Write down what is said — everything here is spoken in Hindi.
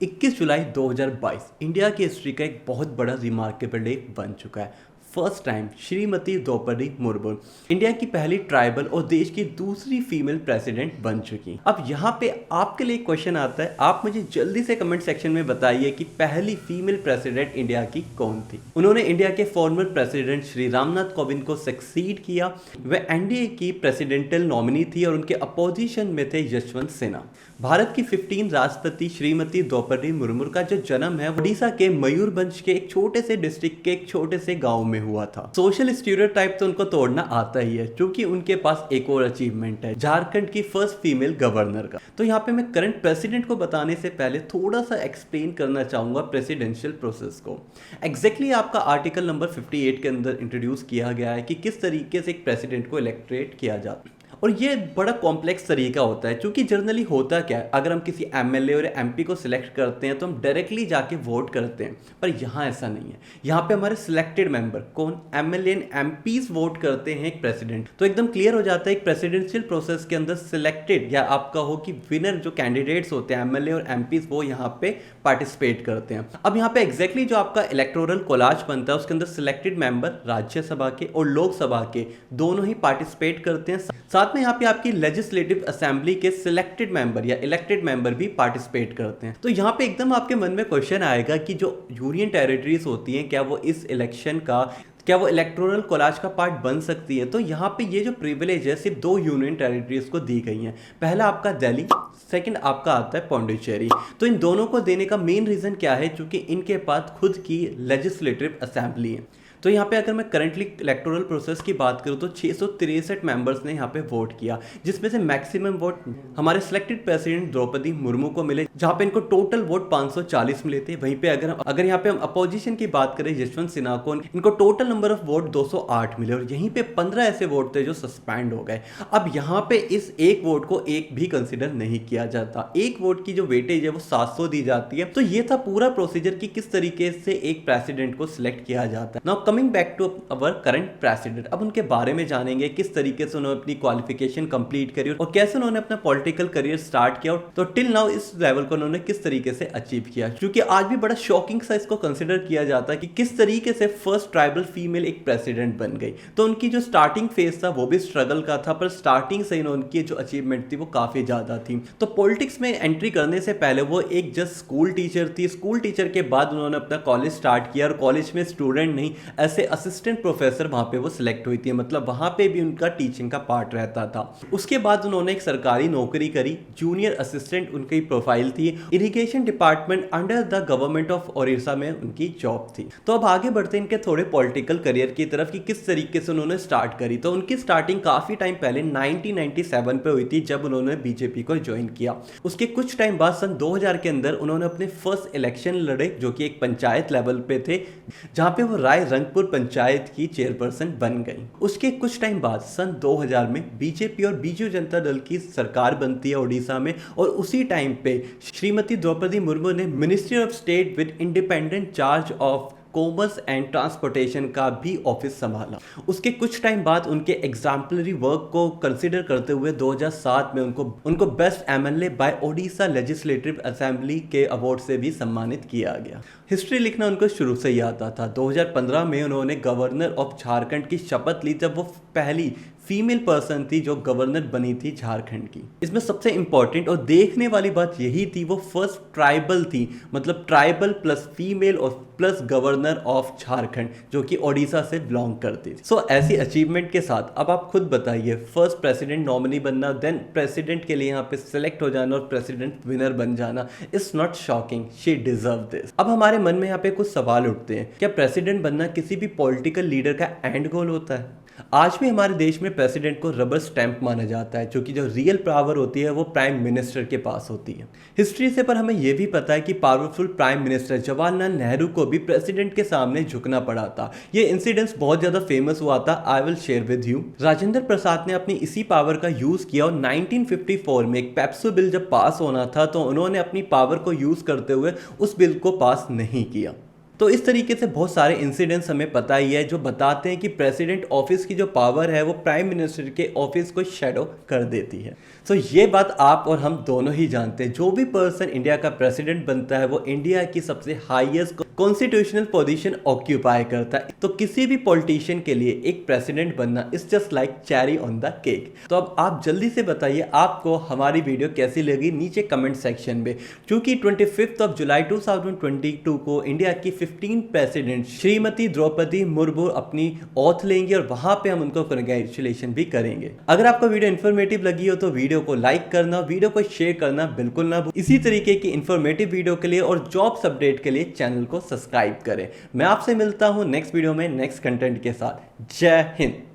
21 जुलाई 2022 इंडिया की हिस्ट्री का एक बहुत बड़ा रिमार्केबल डे बन चुका है। First time Shrimati Draupadi Murmu India की पहली ट्राइबल और देश की दूसरी फीमेल प्रेसिडेंट बन चुकी। अब यहाँ पे आपके लिए क्वेश्चन आता है, आप मुझे जल्दी से कमेंट सेक्शन में बताइए कि पहली फीमेल प्रेसिडेंट इंडिया की कौन थी। उन्होंने इंडिया के फॉर्मर प्रेसिडेंट श्री रामनाथ कोविंद को सक्सीड किया। वह एनडीए की प्रेसिडेंटल नॉमिनी थी और उनके अपोजिशन में थे यशवंत सिन्हा। भारत की 15 राष्ट्रपति श्रीमती द्रौपदी मुर्मू का जो जन्म है ओडिशा के मयूरभंज के एक छोटे से डिस्ट्रिक्ट के एक छोटे से गांव में हुआ था। सोशल स्टीरियोटाइप तो उनको तोड़ना आता ही है, क्योंकि उनके पास एक और अचीवमेंट है, झारखंड की फर्स्ट फीमेल गवर्नर का। तो यहाँ पे मैं करंट प्रेसिडेंट को बताने से पहले थोड़ा सा एक्सप्लेन करना चाहूंगा प्रेसिडेंशियल प्रोसेस को। एग्जैक्टली आपका आर्टिकल नंबर 58 के अंदर इंट्रोड्यूस किया गया है कि किस तरीके से एक प्रेसिडेंट को इलेक्ट्रेट किया जाता है। और ये बड़ा कॉम्प्लेक्स तरीका होता है, क्योंकि जनरली होता क्या है, अगर हम किसी एमएलए और एमपी को सिलेक्ट करते हैं तो हम डायरेक्टली जाके वोट करते हैं, पर यहाँ ऐसा नहीं है। यहाँ पे हमारे सिलेक्टेड मेंबर कौन, एमएलए एंड एमपीज वोट करते हैं एक प्रेसिडेंट। तो एकदम क्लियर हो जाता है एक प्रेसिडेंशियल प्रोसेस के अंदर सिलेक्टेड या आप कहो कि विनर जो कैंडिडेट्स होते हैं एमएलए और एमपीज, वो यहाँ पे पार्टिसिपेट करते हैं। अब यहाँ पे एग्जैक्टली जो आपका इलेक्टोरल कोलाज बनता है उसके अंदर सिलेक्टेड मेंबर राज्यसभा के और लोकसभा के दोनों ही पार्टिसिपेट करते हैं। साथ में यहाँ पे आपकी लेजिस्लेटिव असेंबली के सिलेक्टेड मेंबर या इलेक्टेड मेंबर भी पार्टिसिपेट करते हैं। तो यहाँ पे एकदम आपके मन में क्वेश्चन आएगा कि जो यूनियन टेरिटरीज होती हैं, क्या वो इस इलेक्शन का, क्या वो इलेक्टोरल कोलाज का पार्ट बन सकती है। तो यहाँ पे ये जो प्रिविलेज है सिर्फ दो यूनियन टेरिटरीज को दी गई हैं। पहला आपका दिल्ली, सेकंड आपका आता है पौंडीचेरी। तो इन दोनों को देने का मेन रीजन क्या है, क्योंकि इनके पास खुद की लेजिस्लेटिव असेंबली है। तो यहाँ पे अगर मैं करंटली इलेक्टोरल प्रोसेस की बात करूँ तो 663 मेंबर्स ने यहाँ पे वोट किया, जिसमें से मैक्सिमम वोट हमारे सिलेक्टेड प्रेसिडेंट द्रौपदी मुर्मू को मिले, जहाँ पे इनको टोटल वोट 540 मिले थे। वहीं पे अगर यहाँ पे हम अपोजिशन की बात करें यशवंत सिन्हा को, इनको टोटल नंबर ऑफ वोट 208 मिले और यहीं पे 15 ऐसे वोट थे जो सस्पेंड हो गए। अब यहाँ पे इस एक वोट को एक भी कंसिडर नहीं किया जाता, एक वोट की जो वेटेज है वो 700 दी जाती है। तो ये था पूरा प्रोसीजर कि किस तरीके से एक प्रेसिडेंट को सिलेक्ट किया जाता है। Now coming back to our current president, अब उनके बारे में जानेंगे किस तरीके से उन्होंने अपनी क्वालिफिकेशन कंप्लीट करी और कैसे उन्होंने अपना पॉलिटिकल करियर स्टार्ट किया, तो टिल नाउ इस लेवल को उन्होंने किस तरीके से अचीव किया। क्योंकि आज भी बड़ा शॉकिंग सा इसको कंसिडर किया जाता है कि किस तरीके से फर्स्ट ट्राइबल फीमेल एक प्रेसिडेंट बन गई। तो उनकी जो स्टार्टिंग फेज था वो भी स्ट्रगल का था, पर स्टार्टिंग से उनकी जो अचीवमेंट थी वो काफी ज्यादा थी। तो पॉलिटिक्स में एंट्री करने से पहले वो एक जस्ट स्कूल टीचर थी। स्कूल टीचर के बाद उन्होंने अपना कॉलेज स्टार्ट किया और कॉलेज में स्टूडेंट नहीं, ऐसे असिस्टेंट प्रोफेसर वहां पे वो सिलेक्ट हुई थी, मतलब वहां पे भी उनका टीचिंग का पार्ट रहता था। उसके बाद उन्होंने एक सरकारी नौकरी करी, जूनियर असिस्टेंट उनकी प्रोफाइल थी। Irrigation department under the government of Odisha में उनकी जॉब थी। तो अब आगे बढ़ते हैं इनके थोड़े पॉलिटिकल करियर की तरफ कि किस तरीके से उन्होंने स्टार्ट करी। तो उनकी स्टार्टिंग काफी टाइम पहले 1997 पे हुई थी, जब उन्होंने बीजेपी को ज्वाइन किया। उसके कुछ टाइम बाद सन 2000 के अंदर उन्होंने अपने फर्स्ट इलेक्शन लड़े, जो कि एक पंचायत लेवल पे थे, जहां पे वो राय रंगपुर पंचायत की चेयरपर्सन बन गई। उसके कुछ टाइम बाद सन 2000 में बीजेपी और बीजू जनता दल की सरकार बनती है ओडिशा में, और उसी टाइम पे श्रीमती द्रौपदी मुर्मू ने ministry of state with independent charge of commerce and transportation का भी ऑफिस संभाला। उसके कुछ टाइम बाद उनके एग्जाम्पलरी वर्क को कंसीडर करते हुए 2007 में उनको best MLA by Odisha legislative assembly के अवार्ड से भी सम्मानित किया गया। हिस्ट्री लिखना उनको शुरू से ही आता था। 2015 में उन्होंने गवर्नर ऑफ झारखंड की शपथ ली, जब वो पहली फीमेल पर्सन थी जो गवर्नर बनी थी झारखंड की। इसमें सबसे इंपॉर्टेंट और देखने वाली बात यही थी, वो फर्स्ट ट्राइबल थी, मतलब ट्राइबल प्लस फीमेल और प्लस गवर्नर ऑफ झारखंड, जो कि ओडिशा से बिलोंग करती थी। सो ऐसी अचीवमेंट के साथ अब आप खुद बताइए, फर्स्ट प्रेसिडेंट नॉमिनी बनना, देन प्रेसिडेंट के लिए यहाँ पे सिलेक्ट हो जाना और प्रेसिडेंट विनर बन जाना, it's not shocking, she deserve this. अब हमारे मन में यहाँ पे कुछ सवाल उठते हैं, क्या प्रेसिडेंट बनना किसी भी पॉलिटिकल लीडर का एंड गोल होता है? आज भी हमारे देश में प्रेसिडेंट को रबर स्टैंप माना जाता है, क्योंकि जो रियल पावर होती है वो प्राइम मिनिस्टर के पास होती है। हिस्ट्री से पर हमें यह भी पता है कि powerful prime minister Jawaharlal Nehru को भी प्रेसिडेंट के सामने झुकना पड़ा था। ये इंसिडेंस बहुत ज्यादा फेमस हुआ था, I will share with you. Rajendra Prasad ने अपनी इसी पावर का यूज किया और 1954 में एक पेप्सो बिल जब पास होना था तो उन्होंने अपनी पावर को यूज करते हुए उस बिल को पास नहीं किया। तो इस तरीके से बहुत सारे इंसिडेंट्स हमें पता ही है जो बताते हैं कि प्रेसिडेंट ऑफिस की जो पावर है वो प्राइम मिनिस्टर के ऑफिस को शेडो कर देती है। तो ये बात आप और हम दोनों ही जानते हैं, जो भी पर्सन इंडिया का प्रेसिडेंट बनता है वो इंडिया की सबसे हाईएस्ट कॉन्स्टिट्यूशनल पोजीशन ऑक्यूपाई करता है। तो किसी भी पॉलिटिशियन के लिए एक प्रेसिडेंट बनना is just like cherry on the cake. तो अब आप जल्दी से बताइए आपको हमारी वीडियो कैसी लगी नीचे कमेंट सेक्शन में, क्योंकि 25 जुलाई 2022 को इंडिया की 15 प्रेसिडेंट श्रीमती द्रौपदी मुर्मू अपनी ऑथ लेंगे और वहां पे हम उनको कंग्रेचुलेशन भी करेंगे। अगर आपको वीडियो इन्फॉर्मेटिव लगी हो तो वीडियो को लाइक करना, वीडियो को शेयर करना बिल्कुल ना भूलें। इसी तरीके की इन्फॉर्मेटिव वीडियो के लिए और जॉब्स अपडेट के लिए चैनल को सब्सक्राइब करें। मैं आपसे मिलता हूं नेक्स्ट वीडियो में नेक्स्ट कंटेंट के साथ। जय हिंद।